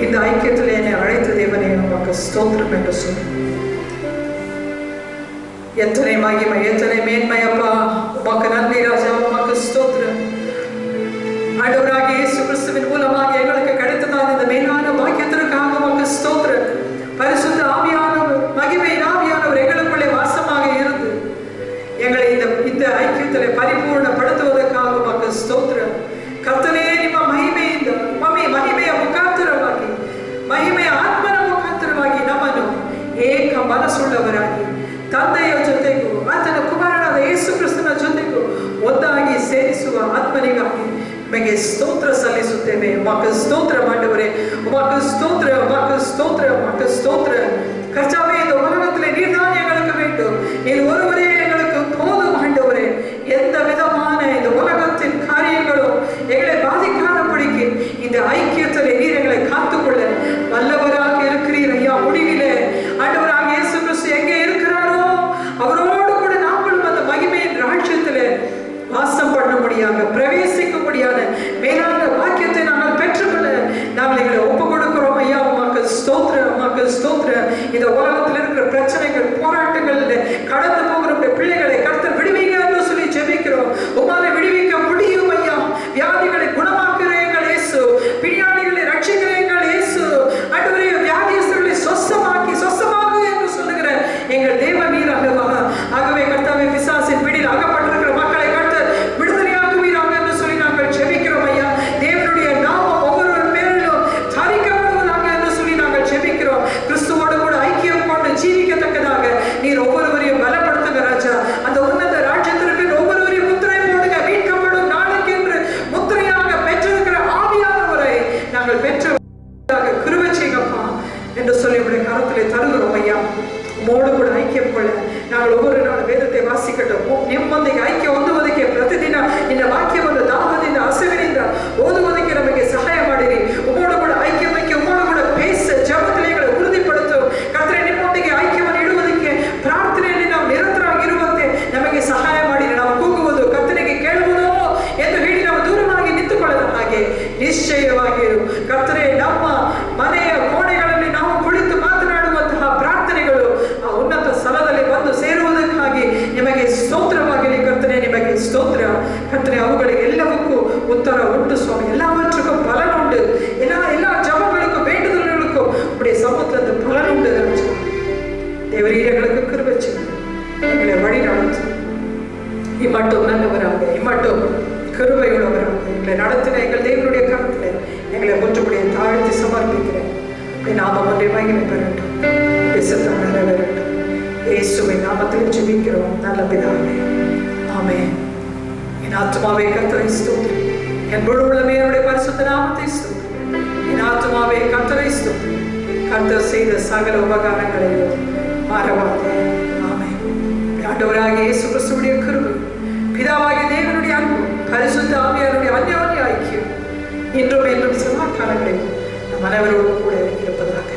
[SPEAKER 1] இந்த ஐக்கியத்தில் என்னை அழைத்த தேவனே உமக்கு ஸ்தோத்திரம் என்று சொல்லு. எத்தனை மகிமை, எத்தனை மேன்மை அப்பா! உமக்கு நன்றி ராஜா, உமக்கு ஸ்தோத்திரம். ஆண்டவராக இயேசு கிறிஸ்துவின் மூலமாக எங்களுக்கு கிடைத்ததான இந்த மேலான வாக்கியத்திற்காக உமக்கு ஸ்தோத்திரம். பரிசுத்த ஆவியானவர், மகிமையின் ஆவியானவர் எங்களுக்குள்ளே வாசமாக இருந்து எங்களை இந்த ಐಕ್ಯದಲ್ಲಿ ಪರಿಪೂರ್ಣಪಡಿಸುವುದಕ್ಕಾக ಉಮக்கு ಸ್ತೋತ್ರ. ಕರ್ತನೇ, ನಿಮ್ಮ ಮಹಿಮೆಯಿಂದ ಮಹಿಮೆಯ ಮುಖಾಂತರವಾಗಿ, ಮಹಿಮೆಯ ಆತ್ಮನ ಮುಖಾಂತರವಾಗಿ ನಮ್ಮನ್ನು ಏಕ ಮನಸ್ಸುಳ್ಳವರಾಗಿ ತಂದೆಯ ಜೊತೆಗೂ ಆತನ ಕುಮಾರನಾದ ಯೇಸು ಕ್ರಿಸ್ತನ ಜೊತೆಗೂ ಒಂದಾಗಿ ಸೇರಿಸುವ ಆತ್ಮನಿಗಾಗಿ ನಿಮಗೆ ಸ್ತೋತ್ರ ಸಲ್ಲಿಸುತ್ತೇವೆ. ಉಮக்கு ಸ್ತೋತ್ರ ஆண்டவரே, உமக்கு ಸ್ತೋತ್ರ, உமக்கு ಸ್ತೋತ್ರ, உமக்கு ಸ್ತೋತ್ರ. கர்த்தாவே, இந்த உலகத்திலே நீர்தான் எங்களுக்கு வேண்டும், நீர் ஒருவரே எங்களுக்கு போதும் ஆண்டவரே. எந்த விதமான இந்த உலகத்தின் காரியங்களும் எங்களை பாதிக்காதபடிக்கு இந்த ஐக்கியத்திலே நீர் எங்களை காத்துக்கொள்ள வல்லவராக இருக்கிறீர் ஐயா. முடிவிலே ஆண்டவராக இயேசு கிறிஸ்து எங்கே இருக்கிறாரோ அவரோடு கூட நாங்களும் அந்த மகிமையின் ராஜ்யத்திலே வாசம் பண்ணும்படியாக, பிரவேசிக்கும்படியான மேலான வாக்கியத்தை நாங்கள் பெற்றுக்கொள்ள நாங்கள் எங்களை ஒப்பு கொடுக்கிறோம் ஐயா. உமக்கு ஸ்தோத்திரம், உமக்கு ஸ்தோத்திரம். இந்த உலகத்தில் பிசாசின் பிடியில் அகப்பட்டிருக்கிற மக்களை கர்த்தர் விடுதலையாக்குவீராக என்று சொல்லி நாங்கள் ஜெபிக்கிறோம் ஐயா. தேவனுடைய நாமம் ஒவ்வொரு பேரிலும் தரிக்கப்படுவதாக என்று சொல்லி நாங்கள் ஜெபிக்கிறோம். கிறிஸ்துவோடு கூட ஐக்கியம் கொண்டு ஜீவிக்கத்தக்கதாக நீர் ஒவ்வொருவரையும் பலப்படுத்துங்க ராஜா. அந்த உன்னத ராஜ்யத்திற்கு ஒவ்வொருவரையும் முத்திரை போடுங்க. மீட்கப்படும் நாளுக்கு என்று முத்திரையாக பெற்றிருக்கிற ஆவியானவரை நாங்கள் பெற்ற கிருபை செய்யப்பா என்று சொல்லி உடைய கரத்திலே தருகிறோம் ஐயா. மோடு கூட ஐக்கியம் கொள்ள நாங்கள் ஒவ்வொரு நாள் ವೇದತೆ ವಾಸಿಕಟ್ಟು ನಿಮ್ಮೊಂದಿಗೆ ಐಕ್ಯ ಹೊಂದುವುದಕ್ಕೆ ಪ್ರತಿದಿನ ನಿನ್ನ ವಾಕ್ಯವನ್ನು ದಾಹದಿಂದ ಹಸಿವಿನಿಂದ ಓದುವುದಕ್ಕೆ ನಮಗೆ ಸಹಾಯ ಮಾಡಿರಿ. ಉಮ್ಮೋಡು ಕೂಡ ಐಕ್ಯಕ್ಕೆ ಉಮ್ಮೋಡು ಕೂಡ ಬೇಸ್ ಜಪತಲೆಗಳ ಉறுதிப்படுத்து ಕರ್ತನೇ ನಿಮ್ಮೊಂದಿಗೆ ಐಕ್ಯವನ್ನು ಇಡುವುದಕ್ಕೆ ಪ್ರಾರ್ಥನೆಯಲ್ಲಿ ನಾವು ನಿರಂತರವಾಗಿರುವಂತೆ ನಮಗೆ ಸಹಾಯ ಮಾಡಿರಿ. ನಾವು ಕೂಗುವುದು ಕರ್ತನಿಗೆ ಕೇಳುವುದೋ ಎಂದು ಹೇಳಿ ನಾವು ದೂರವಾಗಿ ನಿಂತುಕೊಳ್ಳದ ಹಾಗೆ ನಿಶ್ಚಯವಾಗಿರು ಕರ್ತನೇ. ನಮ್ಮ ಮನೆಯ ಕೋಣೆಗಳಲ್ಲಿ ನಾವು ಕುಳಿತು ಮಾತನಾಡುವಂತಹ ಪ್ರಾರ್ಥನೆಗಳು ಆ ಉನ್ನತ ಸ್ಥಳದಲ್ಲಿ ಬಂದು ಸೇರುವುದಕ್ಕಾಗಿ ನಿಮಗೆ ಸ್ತೋತ್ರವಾಗಲಿ ಕರ್ತನೆ. ನಿಮಗೆ ಸ್ತೋತ್ರ ಕರ್ತನೆ. ಅವುಗಳಿಗೆ ಎಲ್ಲವಕ್ಕೂ ಉತ್ತರ ಉಂಟು ಸ್ವಾಮಿ. எல்லாவற்றுக்கும் பலன் உண்டு. எல்லா ஜபங்களுக்கும் வேண்டுதல்களுக்கும் உடைய சமூகத்தில் பலன் உண்டு ராஜா. தேவரீர் எங்களுக்கு கிருபை செய்யுங்க. எங்களை வழி நடத்தும். இம்மட்டும் நல்லவராக இம்மட்டும் கிருபையுள்ளவராக எங்களை நடத்தின எங்கள் தேவனுடைய கருத்திலே எங்களை ஒன்றுபடிய தாழ்த்தி சமர்ப்பிக்கிறேன். நாமம் ஒன்றை மகிமை பெறட்டும். சித்தம் நிறைவேறட்டும். இயேசுவின் நாமத்தில் ஜெபிக்கிறோம் நல்ல பிதாவே. ஆமென். என் ஆத்துமாவே கர்த்தரை ஸ்தோத்திரி. என் முழு உள்ளமே அவருடைய பரிசுத்த நாமத்தை ஸ்தோத்திரி. என் ஆத்துமாவே கர்த்தரை ஸ்தோத்திரி. கர்த்தர் செய்த சகல உபகாரங்களையும் மறவாதே. ஆமென். ஆண்டவராகிய இயேசு கிறிஸ்துவுடைய கிருபை, பிதாவாகிய தேவனுடைய அன்பு, பரிசுத்த ஆவியாருடைய அந்யோன்ய ஐக்கியம் இன்றும் என்றும் சதா காலங்களில் நம் அனைவரோடும் கூட இருப்பதாக.